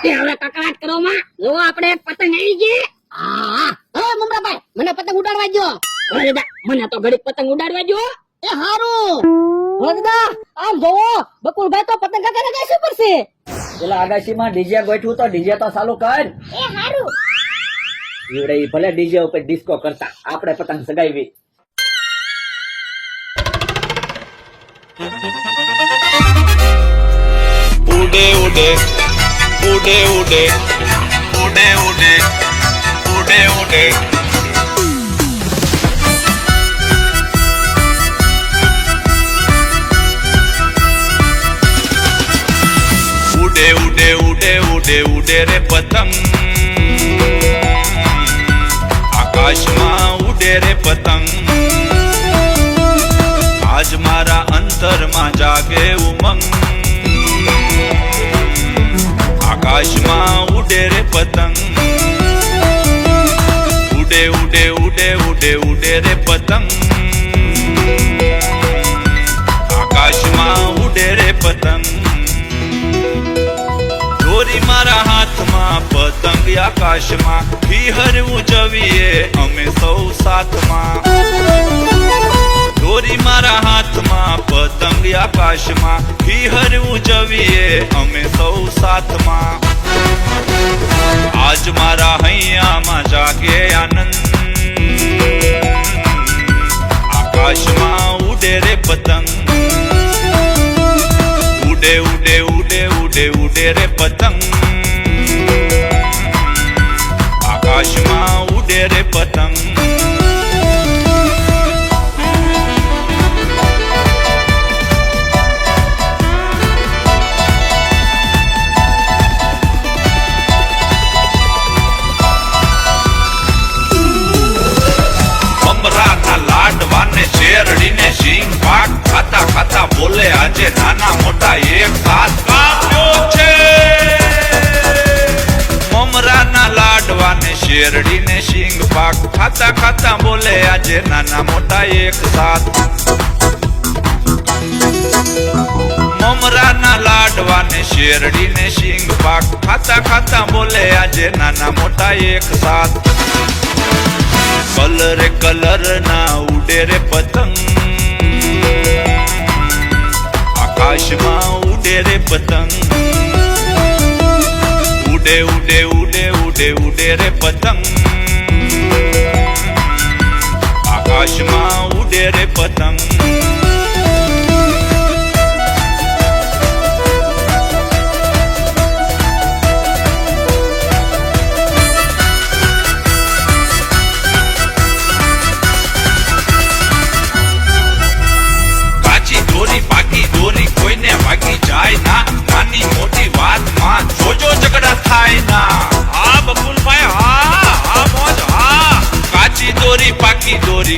તે હવે કકડાટ કરો માં. જો આપણે એક પતંગ આવી ગઈ. હા હવે મમરાભાઈ મને પતંગ ઉડાડવા દો. અરે દા, મને તો ઘડીક પતંગ ઉડાડવા જો. એ હારું ભગદા આમ જોવો બકુલભાઈ તો પતંગ કાકાને ગાયસી પડશે. પેલા આગાશીમાં ડીજે ગોઠવું તો ડીજે તો ચાલુ કર. એ હારું ઈવડે ઈ ભલે ડીજે ઉપર ડિસ્કો કરતા, આપણે પતંગ સગાવી. ઉડે ઉડે ઉડે ઉડે ઉડે ઉડે ઉડે ઉડે ઉડે ઉડે ઉડે ઉડે ઉડે રે પતંગ આકાશમાં ઉડે રે પતંગ આજ મારા અંતરમાં જાગે ઉમંગ આકાશમાં ઉડે રે પતંગ ઉડે ઉડે ઉડે ઉડે ઉડે રે પતંગ આકાશમાં ઉડે રે પતંગ દોરી મારા હાથમાં પતંગ આકાશમાં વિહર ઉજવીએ અમે સૌ સાથમાં દોરી મારા હાથમાં પતંગ આકાશમાં વિહર ઉજવીએ અમે સૌ સાથમાં આજ મારા હૈયામાં જાગે આનંદ આકાશમાં ઉડે રે પતંગ ઉડે ઉડે ઉડે ઉડે ઉડે રે પતંગ આકાશમાં ઉડે રે પતંગ શેરડીને સિંગ પાક ખાતા ખાતા બોલે આજે નાના મોટા એક સાથ કાપ્યો છે મમરાના લાડવાને શેરડીને સિંગ પાક ખાતા ખાતા બોલે આજે નાના મોટા એક સાથ મમરાના લાડવાને શેરડીને સિંગ પાક ખાતા ખાતા બોલે આજે નાના મોટા એક સાથ કલર કલર ના ઉડે રે પતંગ આકાશમાં ઉડે રે પતંગ ઉડે ઉડે ઉડે ઉડે ઉડે રે પતંગ આકાશમાં ઉડે રે પતંગ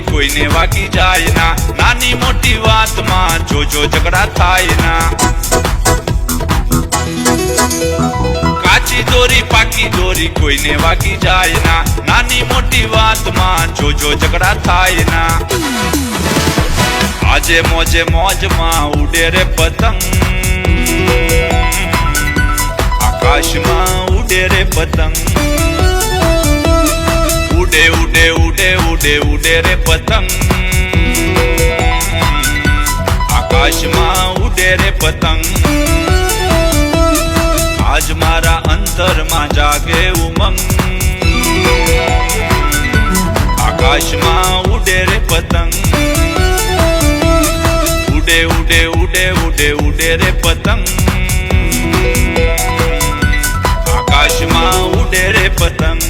કોઈને વાગી જાય ના નાની મોટી વાતમાં જોજો ઝઘડા થાય ના કાચી દોરી પાકી દોરી કોઈને વાગી જાય ના નાની મોટી વાતમાં જોજો ઝઘડા થાય ના આજે મોજે મોજમાં ઉડે રે પતંગ આકાશમાં ઉડે રે પતંગ ઉડે ઉડે ઉડે ઉડે ઉડે રે પતંગ આકાશમાં ઉડે રે પતંગ આજ મારા અંતરમાં જાગે ઉમંગ આકાશમાં ઉડે રે પતંગ ઉડે ઉડે ઉડે ઉડે ઉડે રે પતંગ આકાશમાં ઉડે રે પતંગ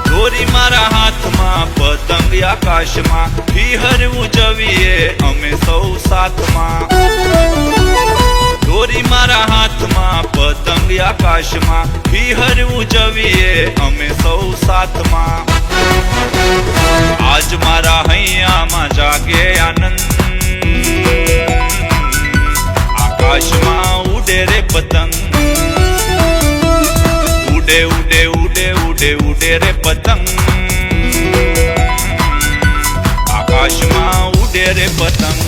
દોરી મારા હાથમાં પતંગ આકાશમાં વિહર ઉજવીએ અમે સૌ સાથમાં દોરી મારા હાથમાં પતંગ આકાશમાં વિહર ઉજવીએ અમે સૌ સાથમાં આજ મારા હૈયામાં જાગે આનંદ આકાશમાં ઉડે રે પતંગ ઉડે ઉડે ઉડે ઉડે ઉડે રે પતંગ આકાશમાં ઉડે રે પતંગ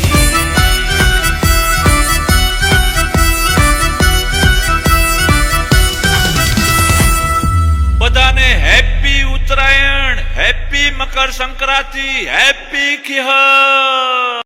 happy Uttarayan, happy Makar Sankranti, happy ખિહર.